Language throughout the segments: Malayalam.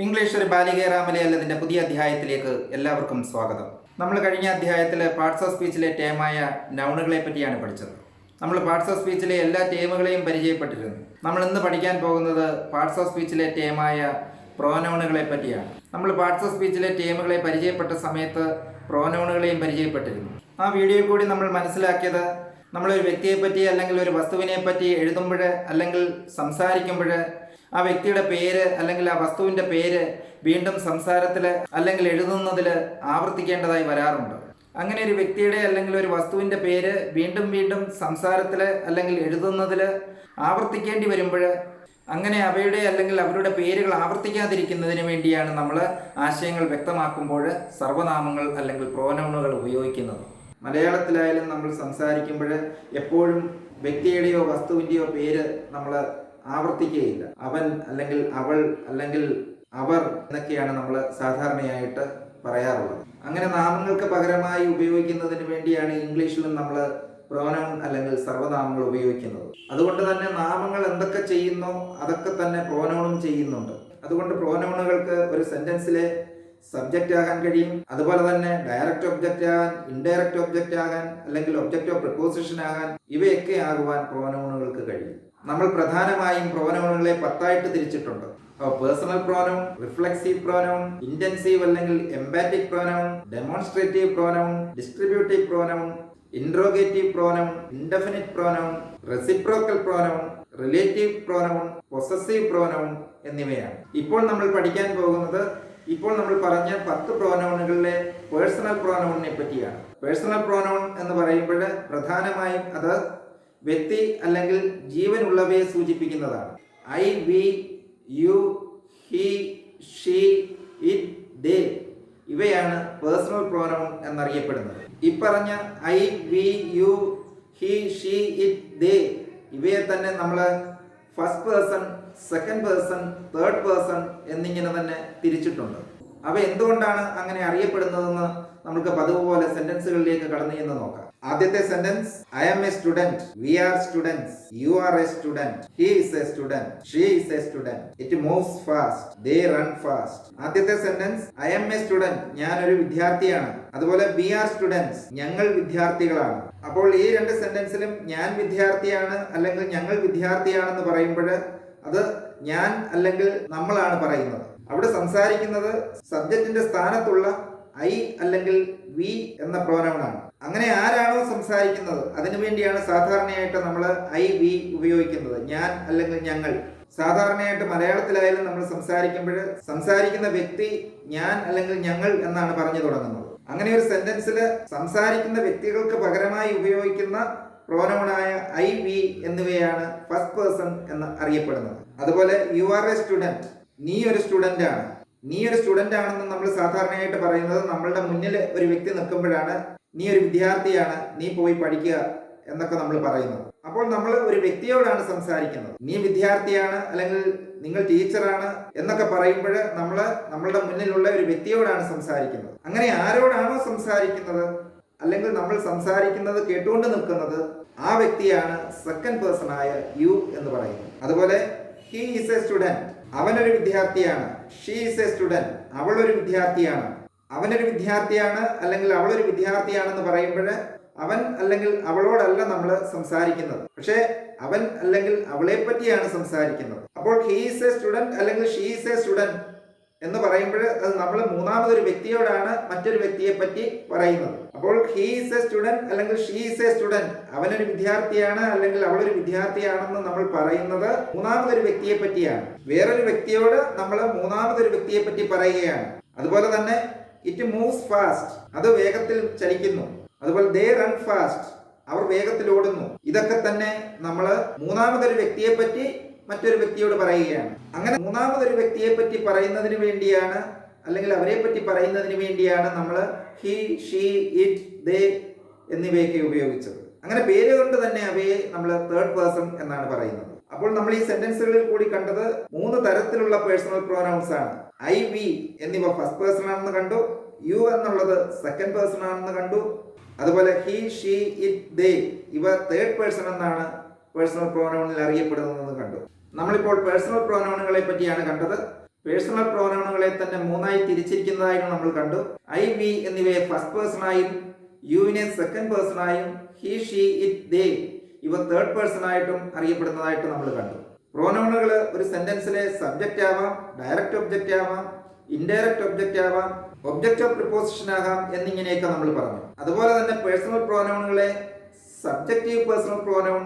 ഇംഗ്ലീഷ് ഒരു ബാലികേറാമലെ എന്നതിൻ്റെ പുതിയ അധ്യായത്തിലേക്ക് എല്ലാവർക്കും സ്വാഗതം. നമ്മൾ കഴിഞ്ഞ അധ്യായത്തിൽ പാർട്സ് ഓഫ് സ്പീച്ചിലെ ടേമായ നൗണുകളെ പറ്റിയാണ് പഠിച്ചത്. നമ്മൾ പാർട്സ് ഓഫ് സ്പീച്ചിലെ എല്ലാ ടേമുകളെയും പരിചയപ്പെട്ടിരുന്നു. നമ്മൾ ഇന്ന് പഠിക്കാൻ പോകുന്നത് പാർട്സ് ഓഫ് സ്പീച്ചിലെ ടേമായ പ്രോനൗണുകളെ പറ്റിയാണ്. നമ്മൾ പാർട്സ് ഓഫ് സ്പീച്ചിലെ ടേമുകളെ പരിചയപ്പെട്ട സമയത്ത് പ്രോനൗണുകളെയും പരിചയപ്പെട്ടിരുന്നു. ആ വീഡിയോയിൽ കൂടി നമ്മൾ മനസ്സിലാക്കിയത് നമ്മളൊരു വ്യക്തിയെപ്പറ്റി അല്ലെങ്കിൽ ഒരു വസ്തുവിനെ പറ്റി എഴുതുമ്പോൾ അല്ലെങ്കിൽ സംസാരിക്കുമ്പോൾ ആ വ്യക്തിയുടെ പേര് അല്ലെങ്കിൽ ആ വസ്തുവിൻ്റെ പേര് വീണ്ടും സംസാരത്തിൽ അല്ലെങ്കിൽ എഴുതുന്നതിൽ ആവർത്തിക്കേണ്ടതായി വരാറുണ്ട്. അങ്ങനെ ഒരു വ്യക്തിയുടെ അല്ലെങ്കിൽ ഒരു വസ്തുവിൻ്റെ പേര് വീണ്ടും വീണ്ടും സംസാരത്തിൽ അല്ലെങ്കിൽ എഴുതുന്നതിൽ ആവർത്തിക്കേണ്ടി വരുമ്പോൾ അങ്ങനെ അവയുടെ അല്ലെങ്കിൽ അവരുടെ പേരുകൾ ആവർത്തിക്കാതിരിക്കുന്നതിന് വേണ്ടിയാണ് നമ്മൾ ആശയങ്ങൾ വ്യക്തമാക്കുമ്പോൾ സർവനാമങ്ങൾ അല്ലെങ്കിൽ പ്രോനൗണുകൾ ഉപയോഗിക്കുന്നത്. മലയാളത്തിലായാലും നമ്മൾ സംസാരിക്കുമ്പോൾ എപ്പോഴും വ്യക്തിയുടെയോ വസ്തുവിൻ്റെയോ പേര് നമ്മൾ ആവർത്തിക്കുകയില്ല. അവൻ അല്ലെങ്കിൽ അവൾ അല്ലെങ്കിൽ അവർ എന്നൊക്കെയാണ് നമ്മൾ സാധാരണയായിട്ട് പറയാറുള്ളത്. അങ്ങനെ നാമങ്ങൾക്ക് പകരമായി ഉപയോഗിക്കുന്നതിന് വേണ്ടിയാണ് ഇംഗ്ലീഷിലും നമ്മൾ പ്രോനൗൺ അല്ലെങ്കിൽ സർവനാമങ്ങൾ ഉപയോഗിക്കുന്നത്. അതുകൊണ്ട് തന്നെ നാമങ്ങൾ എന്തൊക്കെ ചെയ്യുന്നോ അതൊക്കെ തന്നെ പ്രോനൗണും ചെയ്യുന്നുണ്ട്. അതുകൊണ്ട് പ്രോനൗണുകൾക്ക് ഒരു സെന്റൻസിലെ സബ്ജക്റ്റ് ആകാൻ കഴിയും. അതുപോലെ തന്നെ ഡയറക്റ്റ് ഒബ്ജക്റ്റ് ആകാൻ, ഇൻഡയറക്റ്റ് ഒബ്ജക്റ്റ് ആകാൻ, അല്ലെങ്കിൽ ഒബ്ജക്റ്റ് ഓഫ് പ്രിപ്പോസിഷൻ ആകാൻ, ഇവയൊക്കെ ആകുവാൻ പ്രോനൗണുകൾക്ക് കഴിയും. നമ്മൾ പ്രധാനമായും പ്രോനൗണുകളെ 10 തിരിച്ചിട്ടുണ്ട്. Personal pronoun, reflexive pronoun, intensive അല്ലെങ്കിൽ emphatic pronoun, demonstrative pronoun, distributive pronoun, interrogative pronoun, indefinite pronoun, reciprocal pronoun, relative pronoun, possessive pronoun എന്നിവയാണ്. ഇപ്പോൾ നമ്മൾ പഠിക്കാൻ പോകുന്നത് ഇപ്പോൾ നമ്മൾ പറഞ്ഞ 10 പ്രോനൗണുകളിലെ പേഴ്സണൽ പ്രോനൗണിനെ പറ്റിയാണ്. പേഴ്സണൽ പ്രോനൗൺ എന്ന് പറയുമ്പോൾ പ്രധാനമായും അത് വ്യക്തി അല്ലെങ്കിൽ ജീവനുള്ളവയെ സൂചിപ്പിക്കുന്നതാണ്. I, we, you, he, she, it, they ഇവയാണ് പേഴ്സണൽ പ്രോനൗൺ എന്നറിയപ്പെടുന്നത്. ഈ പറഞ്ഞ I, we, you, he, she, it, they ഇവയെ തന്നെ നമ്മൾ first person, second person, third person എന്നിങ്ങനെ തന്നെ തിരിച്ചിട്ടുണ്ട്. അവ എന്തുകൊണ്ടാണ് അങ്ങനെ അറിയപ്പെടുന്നതെന്ന് നമുക്ക് പതിവ് പോലെ സെന്റൻസുകളിലേക്ക് കടന്നു ചെന്ന് നോക്കാം. ആദ്യത്തെ sentence, I am a student, we are students, you are a student, he is a student, she is a student, it moves fast, they run fast. ആദ്യത്തെ sentence, I am a student, ഞാനൊരു വിദ്യാർത്ഥിയാണ്. അതുപോലെ വി ആർ സ്റ്റുഡൻസ്, ഞങ്ങൾ വിദ്യാർത്ഥികളാണ്. അപ്പോൾ ഈ രണ്ട് സെന്റൻസിലും ഞാൻ വിദ്യാർത്ഥിയാണ് അല്ലെങ്കിൽ ഞങ്ങൾ വിദ്യാർത്ഥിയാണെന്ന് പറയുമ്പോൾ അത് ഞാൻ അല്ലെങ്കിൽ നമ്മളാണ് പറയുന്നത്. അവിടെ സംസാരിക്കുന്നത് സബ്ജക്റ്റിന്റെ സ്ഥാനത്തുള്ള ഐ അല്ലെങ്കിൽ വി എന്ന പ്രോനൗൺ ആണ്. അങ്ങനെ ആരാണോ സംസാരിക്കുന്നത് അതിനു വേണ്ടിയാണ് സാധാരണയായിട്ട് നമ്മൾ ഐ, വി ഉപയോഗിക്കുന്നത്. ഞാൻ അല്ലെങ്കിൽ ഞങ്ങൾ. സാധാരണയായിട്ട് മലയാളത്തിലായാലും നമ്മൾ സംസാരിക്കുമ്പോൾ സംസാരിക്കുന്ന വ്യക്തി ഞാൻ അല്ലെങ്കിൽ ഞങ്ങൾ എന്നാണ് പറഞ്ഞു തുടങ്ങുന്നത്. അങ്ങനെ ഒരു സെന്റൻസിൽ സംസാരിക്കുന്ന വ്യക്തികൾക്ക് പകരമായി ഉപയോഗിക്കുന്ന പ്രോനൗണായ ഐ, വി എന്നിവയാണ് ഫസ്റ്റ് പേഴ്സൺ എന്ന് അറിയപ്പെടുന്നത്. അതുപോലെ യു ആർ എ സ്റ്റുഡന്റ്, നീ ഒരു സ്റ്റുഡന്റ് ആണ്. നീ ഒരു സ്റ്റുഡന്റ് ആണെന്ന് നമ്മൾ സാധാരണയായിട്ട് പറയുന്നത് നമ്മളുടെ മുന്നിൽ ഒരു വ്യക്തി നിൽക്കുമ്പോഴാണ് നീ ഒരു വിദ്യാർത്ഥിയാണ്, നീ പോയി പഠിക്കുക എന്നൊക്കെ നമ്മൾ പറയുന്നത്. അപ്പോൾ നമ്മൾ ഒരു വ്യക്തിയോടാണ് സംസാരിക്കുന്നത്. നീ വിദ്യാർത്ഥിയാണ് അല്ലെങ്കിൽ നിങ്ങൾ ടീച്ചറാണ് എന്നൊക്കെ പറയുമ്പോൾ നമ്മളുടെ മുന്നിലുള്ള ഒരു വ്യക്തിയോടാണ് സംസാരിക്കുന്നത്. അങ്ങനെ ആരോടാണോ സംസാരിക്കുന്നത് അല്ലെങ്കിൽ നമ്മൾ സംസാരിക്കുന്നത് കേട്ടുകൊണ്ട് നിൽക്കുന്നത് ആ വ്യക്തിയാണ് സെക്കൻഡ് പേഴ്സൺ ആയ യു എന്ന് പറയുന്നത്. അതുപോലെ ഹി ഈസ് എ സ്റ്റുഡന്റ്, അവനൊരു വിദ്യാർത്ഥിയാണ്. ഷീ ഈസ് എ സ്റ്റുഡന്റ്, അവളൊരു വിദ്യാർത്ഥിയാണ്. അവനൊരു വിദ്യാർത്ഥിയാണ് അല്ലെങ്കിൽ അവളൊരു വിദ്യാർത്ഥിയാണെന്ന് പറയുമ്പോൾ അവൻ അല്ലെങ്കിൽ അവളോടല്ല നമ്മൾ സംസാരിക്കുന്നത്, പക്ഷേ അവൻ അല്ലെങ്കിൽ അവളെ പറ്റിയാണ് സംസാരിക്കുന്നത്. അപ്പോൾ ഹി ഈസ് എ സ്റ്റുഡന്റ് അല്ലെങ്കിൽ ഷീ ഈസ് എ സ്റ്റുഡന്റ് എന്ന് പറയുമ്പോൾ അത് നമ്മൾ മൂന്നാമതൊരു വ്യക്തിയോടാണ് മറ്റൊരു വ്യക്തിയെ പറ്റി പറയുന്നത്. അപ്പോൾ ഹി ഈസ് എ സ്റ്റുഡന്റ് അല്ലെങ്കിൽ ഷീ ഈസ് എ സ്റ്റുഡന്റ്, അവനൊരു വിദ്യാർത്ഥിയാണ് അല്ലെങ്കിൽ അവളൊരു വിദ്യാർത്ഥിയാണെന്ന് നമ്മൾ പറയുന്നത് മൂന്നാമതൊരു വ്യക്തിയെ പറ്റിയാണ്. വേറൊരു വ്യക്തിയോട് നമ്മൾ മൂന്നാമതൊരു വ്യക്തിയെ പറ്റി പറയുകയാണ്. അതുപോലെ തന്നെ ഇറ്റ് മൂവ്സ് ഫാസ്റ്റ്, അത് വേഗത്തിൽ ചലിക്കുന്നു. അതുപോലെ ദേ റൺ ഫാസ്റ്റ്, അവർ വേഗത്തിൽ ഓടുന്നു. ഇതൊക്കെ തന്നെ നമ്മൾ മൂന്നാമതൊരു വ്യക്തിയെ പറ്റി മറ്റൊരു വ്യക്തിയോട് പറയുകയാണ്. അങ്ങനെ മൂന്നാമതൊരു വ്യക്തിയെ പറ്റി പറയുന്നതിന് വേണ്ടിയാണ് അല്ലെങ്കിൽ അവരെ പറ്റി പറയുന്നതിന് വേണ്ടിയാണ് നമ്മൾ ഹി, ഷീ, ഇറ്റ്, ദേ എന്നിവയൊക്കെ ഉപയോഗിച്ചത്. അങ്ങനെ പേര് കൊണ്ട് തന്നെ അവയെ നമ്മൾ തേർഡ് പേഴ്സൺ എന്നാണ് പറയുന്നത്. അപ്പോൾ നമ്മൾ ഈ സെന്റൻസുകളിൽ കൂടി കണ്ടത് 3 തരത്തിലുള്ള പേഴ്സണൽ പ്രോനൗൺസ് ആണ്. ഐ, വി എന്നിവ ഫസ്റ്റ് പേഴ്സൺ ആണെന്ന് കണ്ടു. യു എന്നുള്ളത് സെക്കൻഡ് പേഴ്സൺ ആണെന്ന് കണ്ടു. അതുപോലെ ഹി, ഷീ, ഇറ്റ്, ദേ ഇവ തേർഡ് പേഴ്സൺ എന്നാണ് പേഴ്സണൽ പ്രോനൗണിൽ അറിയപ്പെടുന്നതെന്ന് കണ്ടു. നമ്മളിപ്പോൾ പേഴ്സണൽ പ്രോനൗണുകളെ പറ്റിയാണ് കണ്ടത്. പേഴ്സണൽ പ്രോനൗണുകളെ തന്നെ മൂന്നായി തിരിച്ചിരിക്കുന്നതായിട്ട് നമ്മൾ കണ്ടു. ഐ, വി എന്നിവയെ ഫസ്റ്റ് പേഴ്സണായും, യുവിനെ സെക്കൻഡ് പേഴ്സണായും, ഹി, ഷീ, ഇറ്റ്, ദേ ഇവ തേർഡ് പേഴ്സൺ ആയിട്ടും അറിയപ്പെടുന്നതായിട്ട് നമ്മൾ കണ്ടു. പ്രോനൗണുകൾ ഒരു സെന്റൻസിലെ സബ്ജക്റ്റ് ആവാം, ഡയറക്റ്റ് ഒബ്ജക്റ്റ് ആവാം, ഇൻഡയറക്റ്റ് ഒബ്ജക്റ്റ് ആവാം, ഒബ്ജക്റ്റ് ഓഫ് പ്രിപ്പോസിഷൻ ആകാം എന്നിങ്ങനെയൊക്കെ നമ്മൾ പറഞ്ഞു. അതുപോലെ തന്നെ പേഴ്സണൽ പ്രോനൗണുകളെ subjective personal pronoun,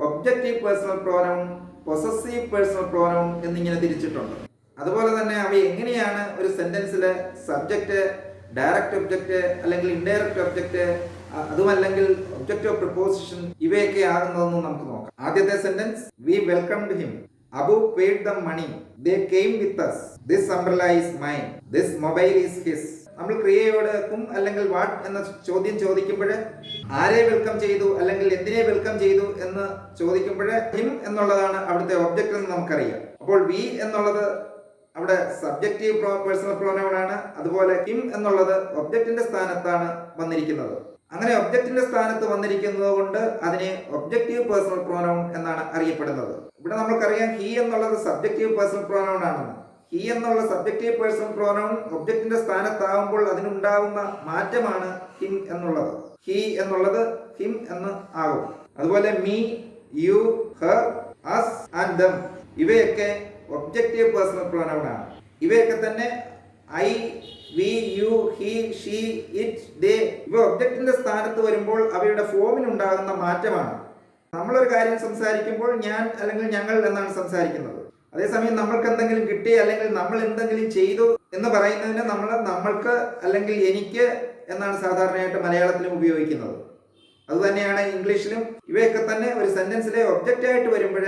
objective personal pronoun, possessive personal pronoun എന്നിങ്ങനെ തിരിച്ചിട്ടുണ്ട്. അതുപോലെ തന്നെ അവ എങ്ങനെയാണ് ഒരു സെന്റൻസിലെ സബ്ജക്റ്റ്, ഡയറക്റ്റ് ഒബ്ജക്റ്റ് അല്ലെങ്കിൽ ഇൻഡയറക്റ്റ് ഒബ്ജക്റ്റ്, അതുമല്ലെങ്കിൽ ഒബ്ജക്റ്റ് ഓഫ് പ്രിപ്പോസിഷൻ ഇവയൊക്കെ ആകുന്നതെന്ന് നമുക്ക് നോക്കാം. ആദ്യത്തെ sentence, we welcomed him, Abu paid the money, they came with us, this umbrella is mine, this mobile is his. നമ്മൾ ക്രിയയോട് കും അല്ലെങ്കിൽ വാട്ട് എന്ന ചോദ്യം ചോദിക്കുമ്പോൾ ആരെ വെൽക്കം ചെയ്തു അല്ലെങ്കിൽ എന്തിനെ വെൽക്കം ചെയ്തു എന്ന് ചോദിക്കുമ്പോൾ ഹിം എന്നുള്ളതാണ് അവിടുത്തെ ഒബ്ജക്റ്റ് എന്ന് നമുക്കറിയാം. അപ്പോൾ വി എന്നുള്ളത് അവിടെ സബ്ജക്റ്റീവ് പേഴ്സണൽ പ്രോനൗൺ ആണ്. അതുപോലെ ഹിം എന്നുള്ളത് ഒബ്ജക്റ്റിന്റെ സ്ഥാനത്താണ് വന്നിരിക്കുന്നത്. അങ്ങനെ ഒബ്ജക്റ്റിന്റെ സ്ഥാനത്ത് വന്നിരിക്കുന്നത് കൊണ്ട് അതിനെ ഒബ്ജക്റ്റീവ് പേഴ്സണൽ പ്രോനൗൺ എന്നാണ് അറിയപ്പെടുന്നത്. ഇവിടെ നമുക്കറിയാം ഹി എന്നുള്ളത് സബ്ജക്റ്റീവ് പേഴ്സണൽ പ്രോനൗൺ ആണെന്ന്. ഹി എന്നുള്ള സബ്ജക്റ്റീവ് പേഴ്സണൽ പ്രോനൗൺ ഒബ്ജക്റ്റിന്റെ സ്ഥാനത്താവുമ്പോൾ അതിനുണ്ടാവുന്ന മാറ്റമാണ് ഹിം എന്നുള്ളത്. ഹി എന്നുള്ളത് ഹിം എന്ന് ആകും. അതുപോലെ me, you, her, us and them ഇവയൊക്കെ ഒബ്ജക്റ്റീവ് പേഴ്സണൽ പ്രോനൗൺ ആണ്. ഇവയൊക്കെ തന്നെ I, we, you, he, she, it, they ഇവ ഒബ്ജക്റ്റിന്റെ സ്ഥാനത്ത് വരുമ്പോൾ അവയുടെ ഫോമിനുണ്ടാകുന്ന മാറ്റമാണ്. നമ്മളൊരു കാര്യം സംസാരിക്കുമ്പോൾ ഞാൻ അല്ലെങ്കിൽ ഞങ്ങൾ എന്നാണ് സംസാരിക്കുന്നത്. അതേസമയം നമ്മൾക്ക് എന്തെങ്കിലും കിട്ടി അല്ലെങ്കിൽ നമ്മൾ എന്തെങ്കിലും ചെയ്തു എന്ന് പറയുന്നതിന് നമ്മൾക്ക് അല്ലെങ്കിൽ എനിക്ക് എന്നാണ് സാധാരണയായിട്ട് മലയാളത്തിലും ഉപയോഗിക്കുന്നത്. അതുതന്നെയാണ് ഇംഗ്ലീഷിലും. ഇവയൊക്കെ തന്നെ ഒരു സെന്റൻസിലെ ഒബ്ജക്റ്റ് ആയിട്ട് വരുമ്പോൾ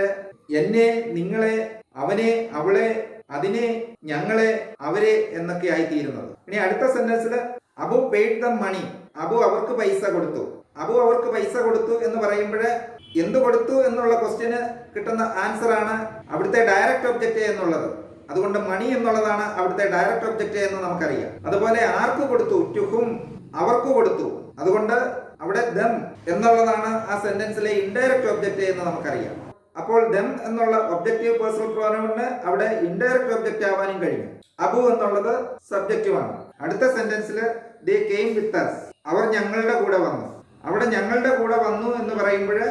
എന്നെ, നിങ്ങളെ, അവനെ, അവളെ, അതിനെ, ഞങ്ങളെ, അവരെ എന്നൊക്കെ ആയിത്തീരുന്നത്. ഇനി അടുത്ത സെന്റൻസിൽ Abu paid the money, Abu അവർക്ക് പൈസ കൊടുത്തു. അബു അവർക്ക് പൈസ കൊടുത്തു എന്ന് പറയുമ്പോൾ എന്ത് കൊടുത്തു എന്നുള്ള ക്വസ്റ്റ്യന് കിട്ടുന്ന ആൻസർ ആണ് അവിടുത്തെ ഡയറക്റ്റ് ഒബ്ജക്റ്റ് എന്നുള്ളത്. അതുകൊണ്ട് മണി എന്നുള്ളതാണ് അവിടുത്തെ ഡയറക്റ്റ് ഒബ്ജക്റ്റ് എന്ന് നമുക്കറിയാം. അതുപോലെ ആർക്ക് കൊടുത്തു, ടു ഹും അവർക്ക് കൊടുത്തു. അതുകൊണ്ട് അവിടെ ദം എന്നുള്ളതാണ് ആ സെന്റൻസിലെ ഇൻഡയറക്റ്റ് ഒബ്ജക്റ്റ് എന്ന് നമുക്കറിയാം. അപ്പോൾ ദം എന്നുള്ള ഒബ്ജക്റ്റീവ് പേഴ്സണൽ പ്രോനൗണിന് അവിടെ ഇൻഡയറക്റ്റ് ഒബ്ജക്റ്റ് ആവാനും കഴിഞ്ഞു. അബു എന്നുള്ളത് സബ്ജക്റ്റീവാണ്. അടുത്ത സെന്റൻസിൽ ദേ കെയിം വിത്ത് us അവർ ഞങ്ങളുടെ കൂടെ വന്നു. അവിടെ ഞങ്ങളുടെ കൂടെ വന്നു എന്ന് പറയുമ്പോൾ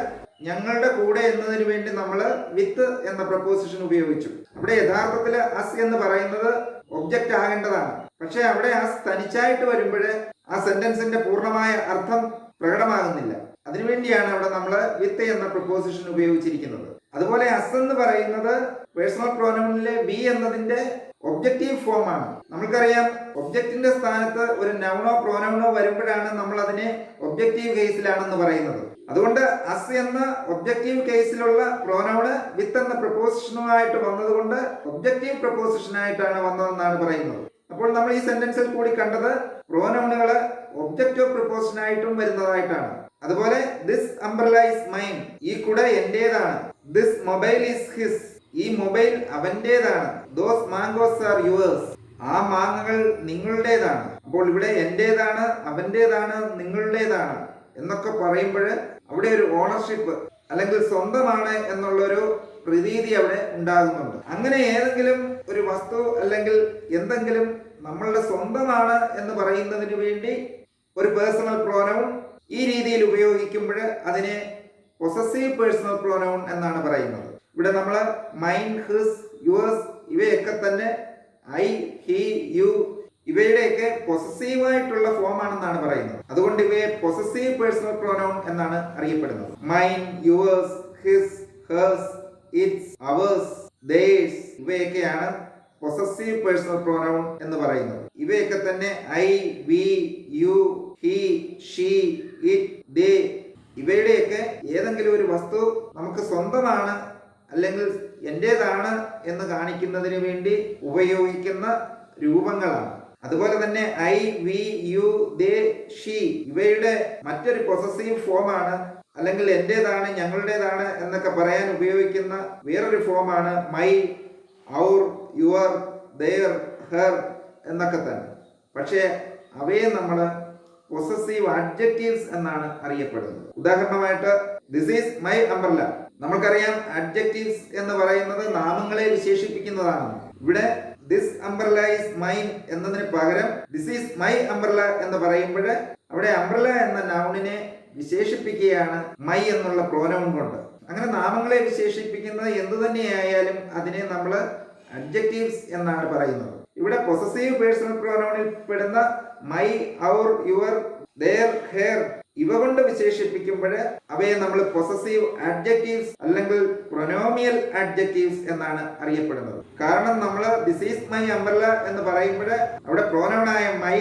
ഞങ്ങളുടെ കൂടെ എന്നതിന് വേണ്ടി നമ്മൾ വിത്ത് എന്ന പ്രപ്പോസിഷൻ ഉപയോഗിച്ചു. അവിടെ യഥാർത്ഥത്തിൽ അസ് എന്ന് പറയുന്നത് ഒബ്ജക്റ്റ് ആകേണ്ടതാണ്. പക്ഷെ അവിടെ അസ് തനിച്ചായിട്ട് വരുമ്പോൾ ആ സെന്റൻസിന്റെ പൂർണ്ണമായ അർത്ഥം പ്രകടമാകുന്നില്ല. അതിനുവേണ്ടിയാണ് അവിടെ നമ്മൾ വിത്ത് എന്ന പ്രപ്പോസിഷൻ ഉപയോഗിച്ചിരിക്കുന്നത്. അതുപോലെ അസ് എന്ന് പറയുന്നത് പേഴ്സണൽ പ്രോനൗണിലെ ബി എന്നതിന്റെ ഒബ്ജക്റ്റീവ് ഫോം ആണ്. നമുക്കറിയാം ഒബ്ജക്റ്റിന്റെ സ്ഥാനത്ത് ഒരു നൗണോ പ്രോനൗണോ വരുമ്പോഴാണ് നമ്മൾ അതിനെ ഒബ്ജക്റ്റീവ് കേസിലാണെന്ന് പറയുന്നത്. അതുകൊണ്ട് അസ് എന്ന ഒബ്ജക്റ്റീവ് കേസിലുള്ള പ്രോനൗണ് വിത്ത് എന്ന പ്രപ്പോസിഷനുമായിട്ട് വന്നതുകൊണ്ട് ഒബ്ജക്റ്റീവ് പ്രപ്പോസിഷനായിട്ടാണ് വന്നതെന്നാണ് പറയുന്നത്. അപ്പോൾ നമ്മൾ ഈ സെന്റൻസിൽ കൂടി കണ്ടത് പ്രോനൗണുകൾ ഒബ്ജക്റ്റ് ഓഫ് പ്രപ്പോസിഷനായിട്ടും വരുന്നതായിട്ടാണ്. അതുപോലെ ദിസ് അംബ്രല്ല ഈസ് മൈൻ ഈ കുട എന്റേതാണ്. ദിസ് മൊബൈൽ ഈസ് ഹിസ് ഈ മൊബൈൽ അവന്റേതാണ്. ദോസ് മാംഗോസ് ആർ യുവേഴ്സ് ആ മാങ്ങകൾ നിങ്ങളുടേതാണ്. അപ്പോൾ ഇവിടെ എന്റേതാണ്, അവന്റേതാണ്, നിങ്ങളുടേതാണ് എന്നൊക്കെ പറയുമ്പോൾ അവിടെ ഒരു ഓണർഷിപ്പ് അല്ലെങ്കിൽ സ്വന്തമാണ് എന്നുള്ളൊരു പ്രതീതി അവിടെ ഉണ്ടാകുന്നുണ്ട്. അങ്ങനെ ഏതെങ്കിലും ഒരു വസ്തു അല്ലെങ്കിൽ എന്തെങ്കിലും നമ്മളുടെ സ്വന്തമാണ് എന്ന് പറയുന്നതിന് വേണ്ടി ഒരു പേഴ്സണൽ പ്രോനൗൺ ഈ രീതിയിൽ ഉപയോഗിക്കുമ്പോൾ അതിനെ പൊസസീവ് പേഴ്സണൽ പ്രോനൗൺ എന്നാണ് പറയുന്നത്. ഇവിടെ നമ്മൾ മൈൻ, ഹിസ്, യുവേഴ്സ് ഇവയൊക്കെ തന്നെ ഐ, ഹി, യു ഇവയുടെയൊക്കെ പൊസസീവായിട്ടുള്ള ഫോം ആണെന്നാണ് പറയുന്നത്. അതുകൊണ്ട് ഇവയെ പൊസസീവ് പേഴ്സണൽ പ്രോനൗൺ എന്നാണ് അറിയപ്പെടുന്നത്. Mine, yours, his, hers, its, ours, theirs ഇവയൊക്കെയാണ് പൊസസീവ് പേഴ്സണൽ പ്രോനൗൺ എന്ന് പറയുന്നത്. ഇവയൊക്കെ തന്നെ I, we, you, he, she, it, they ഇവയുടെയൊക്കെ ഏതെങ്കിലും ഒരു വസ്തു നമുക്ക് സ്വന്തമാണ് അല്ലെങ്കിൽ എന്റേതാണ് എന്ന് കാണിക്കുന്നതിന് വേണ്ടി ഉപയോഗിക്കുന്ന രൂപങ്ങളാണ്. അതുപോലെ തന്നെ I, we, you, they, she ഇവയുടെ മറ്റൊരു പൊസസീവ് ഫോമാണ് അല്ലെങ്കിൽ എന്റേതാണ്, ഞങ്ങളുടേതാണ് എന്നൊക്കെ പറയാൻ ഉപയോഗിക്കുന്ന വേറൊരു ഫോമാണ് my, our, your, their, her എന്നൊക്കെ തന്നെ. പക്ഷേ അവയെ നമ്മൾ പൊസസീവ് അഡ്ജക്റ്റീവ്സ് എന്നാണ് അറിയപ്പെടുന്നത്. ഉദാഹരണമായിട്ട് ദിസ് ഈസ് മൈ അംബ്രല്ല. നമുക്കറിയാം അഡ്ജക്റ്റീവ്സ് എന്ന് പറയുന്നത് നാമങ്ങളെ വിശേഷിപ്പിക്കുന്നതാണ്. ഇവിടെ ദിസ് അംബ്രല്ല ഈസ് മൈൻ എന്നതിന് പകരം ദിസ് ഈസ് മൈ അംബ്രല്ല എന്ന് പറയുമ്പോൾ അവിടെ അംബ്രല്ല എന്ന നൗണിനെ വിശേഷിപ്പിക്കുകയാണ് മൈ എന്നുള്ള പ്രോനൗൺ കൊണ്ട്. അങ്ങനെ നാമങ്ങളെ വിശേഷിപ്പിക്കുന്നത് എന്തു തന്നെയായാലും അതിനെ നമ്മൾ അഡ്ജക്റ്റീവ്സ് എന്നാണ് പറയുന്നത്. ഇവിടെ പൊസസീവ് പേഴ്സണൽ പ്രോനൗണിൽ പെടുന്ന my, our, your, their, her ഇവ കൊണ്ട് വിശേഷിപ്പിക്കുമ്പോൾ അവയെ നമ്മൾ പൊസസീവ് അഡ്ജക്റ്റീവ്സ് അല്ലെങ്കിൽ പ്രൊനോമിയൽ അഡ്ജക്റ്റീവ്സ് എന്നാണ് അറിയപ്പെടുന്നത്. കാരണം നമ്മൾ ദിസ് ഈസ് മൈ അംബ്രല്ല എന്ന് പറയുമ്പോൾ അവിടെ പ്രോനൗണായ മൈ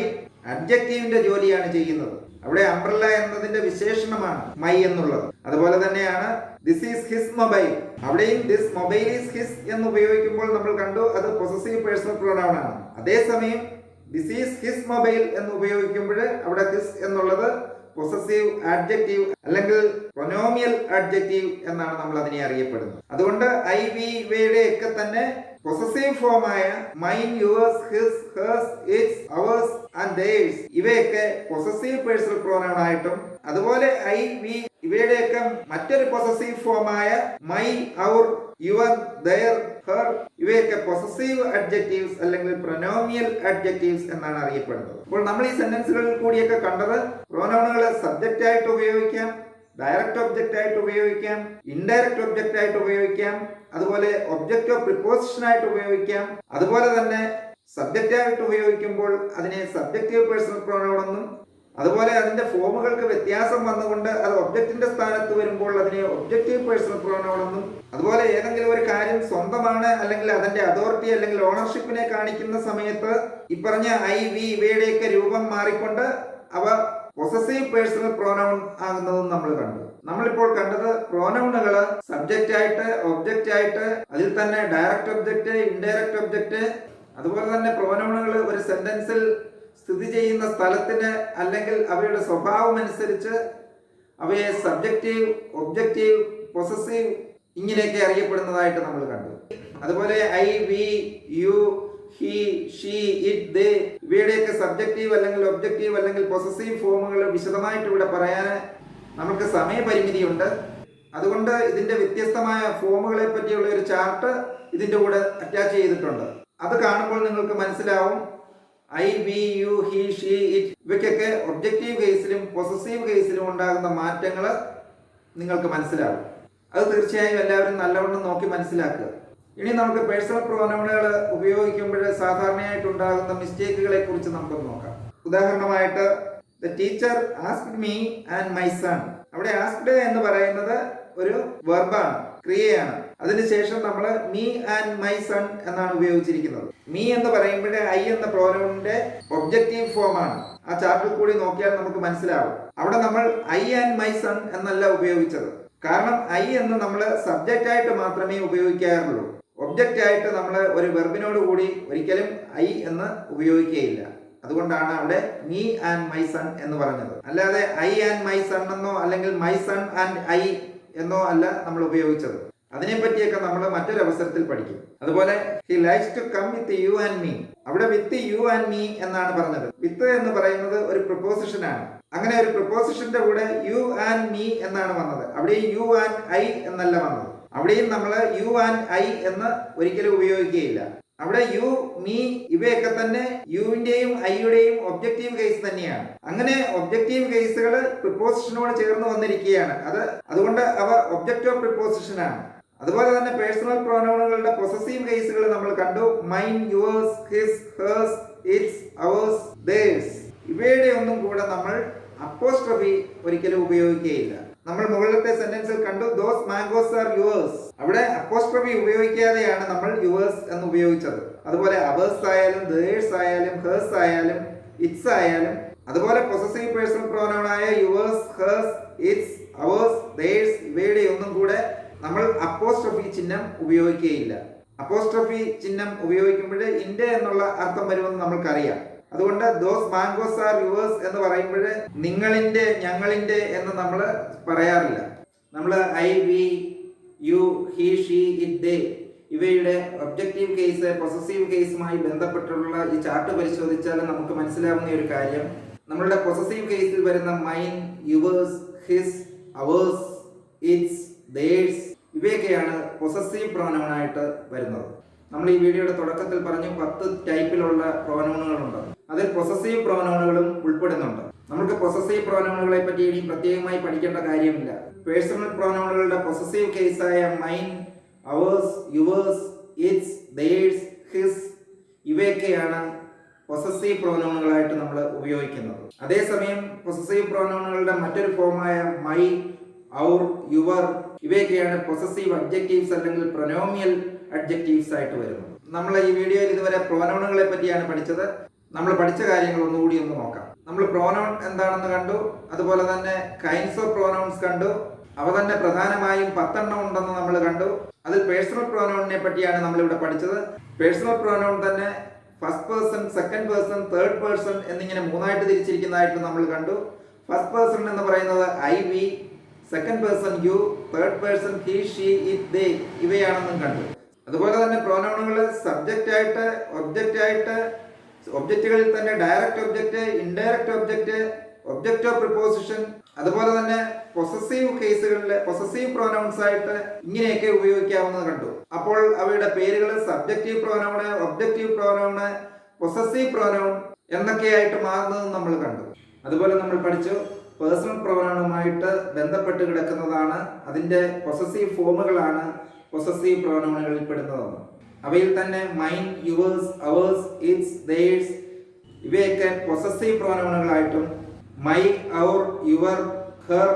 അഡ്ജക്റ്റീവിന്റെ ജോലിയാണ് ചെയ്യുന്നത്. അവിടെ അംബ്രല്ല എന്നതിന്റെ വിശേഷണമാണ് മൈ എന്നുള്ളത്. അതുപോലെ തന്നെയാണ് ദിസ് ഈസ് ഹിസ് മൊബൈൽ. അവിടെയും ദിസ് മൊബൈൽ ഈസ് ഹിസ് എന്ന് ഉപയോഗിക്കുമ്പോൾ നമ്മൾ കണ്ടു അത് പൊസസീവ് പേഴ്സണൽ പ്രോനൗൺ ആണ്. അതേസമയം ദിസ് ഈസ് ഹിസ് മൊബൈൽ എന്ന് ഉപയോഗിക്കുമ്പോൾ അവിടെ ഹിസ് എന്നുള്ളത് പൊസസീവ് ആഡ്ജക്റ്റീവ് അല്ലെങ്കിൽ പ്രൊനോമിയൽ ആഡ്ജക്റ്റീവ് എന്നാണ് നമ്മൾ അതിനെ അറിയപ്പെടുന്നത്. അതുകൊണ്ട് ഐ, വി ഇവയുടെ ഒക്കെ തന്നെ പൊസസീവ് ഫോമായ mine, yours, his, hers, its, ours and theirs ഇവയൊക്കെ പൊസസീവ് പേഴ്സണൽ പ്രോനൗൺ ആയിട്ടും അതുപോലെ ഐ, വി ഇവയുടെയൊക്കെ മറ്റൊരു പൊസസീവ് ഫോമായ my, our, your, their, her ഇവയൊക്കെ പൊസസീവ് അഡ്ജക്റ്റീവ്സ് അല്ലെങ്കിൽ പ്രൊനോമിയൽ അഡ്ജക്റ്റീവ്സ് എന്നാണ് അറിയപ്പെടുന്നത്. അപ്പോൾ നമ്മൾ ഈ സെന്റൻസുകളിൽ കൂടിയൊക്കെ കണ്ടത് പ്രോനൗണുകളെ സബ്ജക്റ്റ് ആയിട്ട് ഉപയോഗിക്കാം, ഡയറക്റ്റ് ഒബ്ജക്റ്റ് ആയിട്ട് ഉപയോഗിക്കാം, ഇൻഡയറക്റ്റ് ഒബ്ജക്റ്റ് ആയിട്ട് ഉപയോഗിക്കാം, അതുപോലെ ഒബ്ജക്റ്റ് ഓഫ് പ്രിപ്പോസിഷൻ ആയിട്ട് ഉപയോഗിക്കാം. അതുപോലെ തന്നെ സബ്ജക്റ്റ് ആയിട്ട് ഉപയോഗിക്കുമ്പോൾ അതിനെ സബ്ജക്റ്റീവ് പേഴ്സണൽ പ്രോനൗൺ എന്നും അതുപോലെ അതിന്റെ ഫോമുകൾക്ക് വ്യത്യാസം വന്നുകൊണ്ട് അത് ഒബ്ജക്റ്റിന്റെ സ്ഥാനത്ത് വരുമ്പോൾ അതിനെ ഒബ്ജക്റ്റീവ് പേഴ്സണൽ പ്രോനൗൺ എന്നും അതുപോലെ ഏതെങ്കിലും ഒരു കാര്യം സ്വന്തമാണ് അല്ലെങ്കിൽ അതിന്റെ അതോറിറ്റി അല്ലെങ്കിൽ ഓണർഷിപ്പിനെ കാണിക്കുന്ന സമയത്ത് ഈ പറഞ്ഞ ഐ, വി ഇവയുടെയൊക്കെ രൂപം മാറിക്കൊണ്ട് അവ പൊസസീവ് പേഴ്സണൽ പ്രോനൗൺ ആകുന്നതും നമ്മൾ കണ്ടു. നമ്മളിപ്പോൾ കണ്ടത് പ്രോനൗണുകൾ സബ്ജക്റ്റ് ആയിട്ട്, ഒബ്ജക്റ്റ് ആയിട്ട്, അതിൽ തന്നെ ഡയറക്റ്റ് ഒബ്ജക്റ്റ്, ഇൻഡയറക്റ്റ് ഒബ്ജക്റ്റ്, അതുപോലെ തന്നെ പ്രോനൗണുകൾ ഒരു സെന്റൻസിൽ സ്ഥിതി ചെയ്യുന്ന സ്ഥലത്തിന് അല്ലെങ്കിൽ അവയുടെ സ്വഭാവം അനുസരിച്ച് അവയെ സബ്ജക്റ്റീവ്, ഒബ്ജക്റ്റീവ്, പൊസസീവ് ഇങ്ങനെയൊക്കെ അറിയപ്പെടുന്നതായിട്ട് നമ്മൾ കണ്ടു. അതുപോലെ I, we, you, he, she, it, they ഇവയുടെയൊക്കെ സബ്ജക്റ്റീവ് അല്ലെങ്കിൽ ഒബ്ജക്റ്റീവ് അല്ലെങ്കിൽ പൊസസീവ് ഫോമുകൾ വിശദമായിട്ട് ഇവിടെ പറയാൻ നമുക്ക് സമയപരിമിതിയുണ്ട്. അതുകൊണ്ട് ഇതിന്റെ വ്യത്യസ്തമായ ഫോമുകളെ പറ്റിയുള്ള ഒരു ചാർട്ട് ഇതിന്റെ കൂടെ അറ്റാച്ച് ചെയ്തിട്ടുണ്ട്. അത് കാണുമ്പോൾ നിങ്ങൾക്ക് മനസ്സിലാവും I, we, you, he, she, it ഇവയ്ക്കൊക്കെ ഒബ്ജക്റ്റീവ് കേസിലും പൊസസീവ് കേസിലും ഉണ്ടാകുന്ന മാറ്റങ്ങൾ നിങ്ങൾക്ക് മനസ്സിലാവും. അത് തീർച്ചയായും എല്ലാവരും നല്ലവണ്ണം നോക്കി മനസ്സിലാക്കുക. ഇനി നമുക്ക് പേഴ്സണൽ പ്രോനൗണുകൾ ഉപയോഗിക്കുമ്പോൾ സാധാരണയായിട്ടുണ്ടാകുന്ന മിസ്റ്റേക്കുകളെ കുറിച്ച് നമുക്കൊന്ന് നോക്കാം. ഉദാഹരണമായിട്ട് the teacher asked me and my son. അവിടെ ആസ്ക്ഡ് എന്ന് പറയുന്നത് ഒരു വെർബാണ്, ക്രിയയാണ്. അതിനുശേഷം നമ്മൾ മീ ആൻഡ് മൈ സൺ എന്നാണ് ഉപയോഗിച്ചിരിക്കുന്നത്. മീ എന്ന് പറയുമ്പോൾ ഐ എന്ന പ്രോനൗണിന്റെ ഒബ്ജക്റ്റീവ് ഫോമാണ്. ആ ചാർട്ടിൽ കൂടി നോക്കിയാൽ നമുക്ക് മനസ്സിലാവും. അവിടെ നമ്മൾ ഐ ആൻഡ് മൈ സൺ എന്നല്ല ഉപയോഗിച്ചത്. കാരണം ഐ എന്ന് നമ്മൾ സബ്ജക്റ്റ് ആയിട്ട് മാത്രമേ ഉപയോഗിക്കാറുള്ളൂ. ഒബ്ജക്റ്റ് ആയിട്ട് നമ്മൾ ഒരു വെർബിനോട് കൂടി ഒരിക്കലും ഐ എന്ന് ഉപയോഗിക്കുകയില്ല. അതുകൊണ്ടാണ് അവിടെ മീ ആൻഡ് മൈ സൺ എന്ന് പറഞ്ഞത്. അല്ലാതെ ഐ ആൻഡ് മൈ സൺ എന്നോ അല്ലെങ്കിൽ മൈ സൺ ആൻഡ് ഐ എന്നോ അല്ല നമ്മൾ ഉപയോഗിച്ചത്. അതിനെപ്പറ്റിയൊക്കെ നമ്മൾ മറ്റൊരു അവസരത്തിൽ പഠിക്കും. അതുപോലെ he likes to come with you and me. അവിടെ വിത്ത് യു ആൻഡ് മീ എന്നാണ് പറഞ്ഞത്. വിത്ത് എന്ന് പറയുന്നത് ഒരു പ്രിപ്പോസിഷൻ ആണ്. അങ്ങനെ ഒരു പ്രിപ്പോസിഷന്റെ കൂടെ യു ആൻഡ് മീ എന്നാണ് വന്നത്. അവിടെ യു ആൻഡ് ഐ എന്നല്ല വന്നത്. അവിടെയും നമ്മൾ യു ആൻഡ് ഐ എന്ന് ഒരിക്കലും ഉപയോഗിക്കുകയില്ല. അവിടെ യു, മീ ഇവയൊക്കെ തന്നെ യുവിന്റെയും ഐയുടെയും ഒബ്ജക്റ്റീവ് കേസ് തന്നെയാണ്. അങ്ങനെ ഒബ്ജക്റ്റീവ് കേസുകൾ പ്രിപ്പോസിഷനോട് ചേർന്ന് വന്നിരിക്കുകയാണ്. അതുകൊണ്ട് അവ ഒബ്ജക്റ്റ് ഓഫ് പ്രിപ്പോസിഷൻ ആണ്. അതുപോലെ തന്നെ പേഴ്സണൽ പ്രോനൗണുകളുടെ പൊസസീവ് കേസുകൾ നമ്മൾ കണ്ടു. Mine, yours, his, hers, its, ours, there's ഇവയുടെ ഒന്നും കൂടെ നമ്മൾ അപ്പോസ്ട്രോഫി ഒരിക്കലും ഉപയോഗിക്കുകയില്ല. നമ്മൾ മുകളിലത്തെ സെന്റൻസിൽ കണ്ടു ദോസ് മാംഗോസ് ആർ യുവേഴ്സ്. അവിടെ അപ്പോസ്ട്രോഫി ഉപയോഗിക്കാതെയാണ് നമ്മൾ യുവേഴ്സ് എന്ന് ഉപയോഗിച്ചത്. അതുപോലെ അവേഴ്സ് ആയാലും ദേഴ്സ് ആയാലും ഹേഴ്സ് ആയാലും ഇറ്റ്സ് ആയാലും അതുപോലെ പൊസസീവ് പേഴ്സണൽ പ്രോനൗൺ ആയ yours, hers, its, ours, there's ഇവയുടെ ഒന്നും കൂടെ നമ്മൾ അപ്പോസ്ട്രോഫി ചിഹ്നം ഉപയോഗിക്കുകയില്ല. അപ്പോസ്ട്രോഫി ചിഹ്നം ഉപയോഗിക്കുമ്പോൾ ഇന്റെ എന്നുള്ള അർത്ഥം വരുമെന്ന് നമ്മൾക്കറിയാം. അതുകൊണ്ട് ദോസ് മാംഗോസ് ആർ യുവേഴ്സ് എന്ന് പറയുമ്പോൾ നിങ്ങളിന്റെ, ഞങ്ങളിന്റെ എന്ന് നമ്മൾ പറയാറില്ല. നമ്മൾ I, we, you, he, she, it, they ഇവയുടെ ഒബ്ജക്റ്റീവ് കേസ് പൊസസീവ് കേസുമായി ബന്ധപ്പെട്ടുള്ള ഈ ചാർട്ട് പരിശോധിച്ചാൽ നമുക്ക് മനസ്സിലാവുന്ന ഒരു കാര്യം, നമ്മളുടെ പൊസസീവ് കേസിൽ വരുന്ന mine, yours, his, hours, its, there's ഇവയൊക്കെയാണ് പൊസസീവ് പ്രോനൗൺ ആയിട്ട് വരുന്നത്. നമ്മൾ ഈ വീഡിയോയുടെ തുടക്കത്തിൽ പറഞ്ഞു 10 ടൈപ്പിലുള്ള പ്രോനൗണുകളുണ്ട്. അതിൽ പൊസസീവ് പ്രോനൗണുകളും ഉൾപ്പെടുന്നുണ്ട്. നമുക്ക് പൊസസീവ് പ്രോനൗണുകളെ പറ്റി ഇനി പ്രത്യേകമായി പഠിക്കേണ്ട കാര്യമില്ല. പേഴ്സണൽ പ്രോനൗണുകളുടെ പൊസസീവ് കേസായ mine, ours, yours, its, theirs, his ഇവയൊക്കെയാണ് പൊസസീവ് പ്രോനൗണുകളായിട്ട് നമ്മൾ ഉപയോഗിക്കുന്നത്. അതേസമയം പൊസസീവ് പ്രോനൗണുകളുടെ മറ്റൊരു ഫോമായ മൈ, ഔർ, യുവർ ഇവയൊക്കെയാണ് പൊസസീവ് അഡ്ജക്റ്റീവ്സ് അല്ലെങ്കിൽ പ്രൊനോമിയൽ അഡ്ജക്റ്റീവ്സ് ആയിട്ട് വരുന്നത്. നമ്മൾ ഈ വീഡിയോയിൽ ഇതുവരെ പ്രോനൗണുകളെ പറ്റിയാണ് പഠിച്ചത്. നമ്മൾ പഠിച്ച കാര്യങ്ങൾ ഒന്നുകൂടി ഒന്ന് നോക്കാം. നമ്മൾ പ്രോനൗൺ എന്താണെന്ന് കണ്ടു, അതുപോലെ തന്നെ കൈൻഡ്സ് ഓഫ് പ്രോനൗൺസ് കണ്ടു. അവ തന്നെ പ്രധാനമായും 10 എണ്ണം ഉണ്ടെന്ന് നമ്മൾ കണ്ടു. അതിൽ പേഴ്സണൽ പ്രോനൗണിനെ പറ്റിയാണ് നമ്മളിവിടെ പഠിച്ചത്. പേഴ്സണൽ പ്രോനൗൺ തന്നെ first person, second person, third person എന്നിങ്ങനെ മൂന്നായിട്ട് തിരിച്ചിരിക്കുന്നതായിട്ട് നമ്മൾ കണ്ടു. ഫസ്റ്റ് പേഴ്സൺ എന്ന് പറയുന്നത് I, we, second person you, third person he, she, it, they ഇവയാണെന്നും കണ്ടു. അതുപോലെ തന്നെ പ്രോനൗണുകൾ സബ്ജക്റ്റ് ആയിട്ട്, ഒബ്ജക്റ്റ് ആയിട്ട്, ഒബ്ജക്റ്റുകളിൽ തന്നെ direct object, indirect object, object of preposition, അതുപോലെ തന്നെ പൊസസീവ് കേസുകളിൽ പൊസസീവ് പ്രോനൗൺസ് ആയിട്ട് ഇങ്ങനെയൊക്കെ ഉപയോഗിക്കാവുന്നത് കണ്ടു. അപ്പോൾ അവയുടെ പേരുകൾ subjective pronoun, objective pronoun, possessive pronoun എന്നൊക്കെയായിട്ട് മാറുന്നതും നമ്മൾ കണ്ടു. അതുപോലെ നമ്മൾ പഠിച്ചു പേഴ്സണൽ പ്രോനൗണുമായിട്ട് ബന്ധപ്പെട്ട് കിടക്കുന്നതാണ്, അതിൻ്റെ പൊസസീവ് ഫോമുകളാണ് പൊസസീവ് പ്രോനൗണുകളിൽ പെടുന്നതെന്ന്. അവയിൽ തന്നെ mine, yours, ours, its, theirs ഇവയൊക്കെ പൊസസീവ് പ്രോനൗണുകളായിട്ടും മൈ, ഔർ, യുവർ, ഹെർ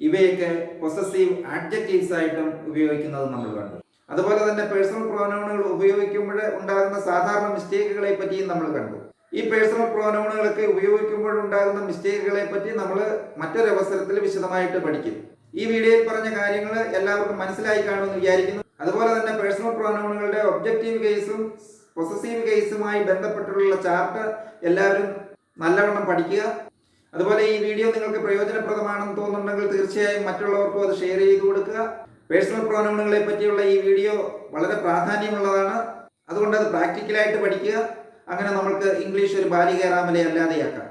ഇവയൊക്കെ പൊസസീവ് ആഡ്ജക്റ്റീവ്സ് ആയിട്ടും ഉപയോഗിക്കുന്നത് നമ്മൾ കണ്ടു. അതുപോലെ തന്നെ പേഴ്സണൽ പ്രോനൗണുകൾ ഉപയോഗിക്കുമ്പോൾ ഉണ്ടാകുന്ന സാധാരണ മിസ്റ്റേക്കുകളെ പറ്റിയും നമ്മൾ കണ്ടു. ഈ പേഴ്സണൽ പ്രോനൗണുകളൊക്കെ ഉപയോഗിക്കുമ്പോൾ ഉണ്ടാകുന്ന മിസ്റ്റേക്കുകളെ പറ്റി നമ്മൾ മറ്റൊരു അവസരത്തിൽ വിശദമായിട്ട് പഠിക്കും. ഈ വീഡിയോയിൽ പറഞ്ഞ കാര്യങ്ങൾ എല്ലാവർക്കും മനസ്സിലായി കാണുമെന്ന് വിചാരിക്കുന്നു. അതുപോലെ തന്നെ പേഴ്സണൽ പ്രോനൗണുകളുടെ ഒബ്ജക്റ്റീവ് കേസും പൊസസീവ് കേസുമായി ബന്ധപ്പെട്ടുള്ള ചാർട്ട് എല്ലാവരും നല്ലവണ്ണം പഠിക്കുക. അതുപോലെ ഈ വീഡിയോ നിങ്ങൾക്ക് പ്രയോജനപ്രദമാണെന്ന് തോന്നുന്നുണ്ടെങ്കിൽ തീർച്ചയായും മറ്റുള്ളവർക്കും അത് ഷെയർ ചെയ്ത് കൊടുക്കുക. പേഴ്സണൽ പ്രോനൗണുകളെ പറ്റിയുള്ള ഈ വീഡിയോ വളരെ പ്രാധാന്യമുള്ളതാണ്. അതുകൊണ്ട് അത് പ്രാക്ടിക്കലായിട്ട് പഠിക്കുക. അങ്ങനെ നമുക്ക് ഇംഗ്ലീഷ് ഒരു ബാലികേറാമലെ അല്ലാതെയാക്കാം.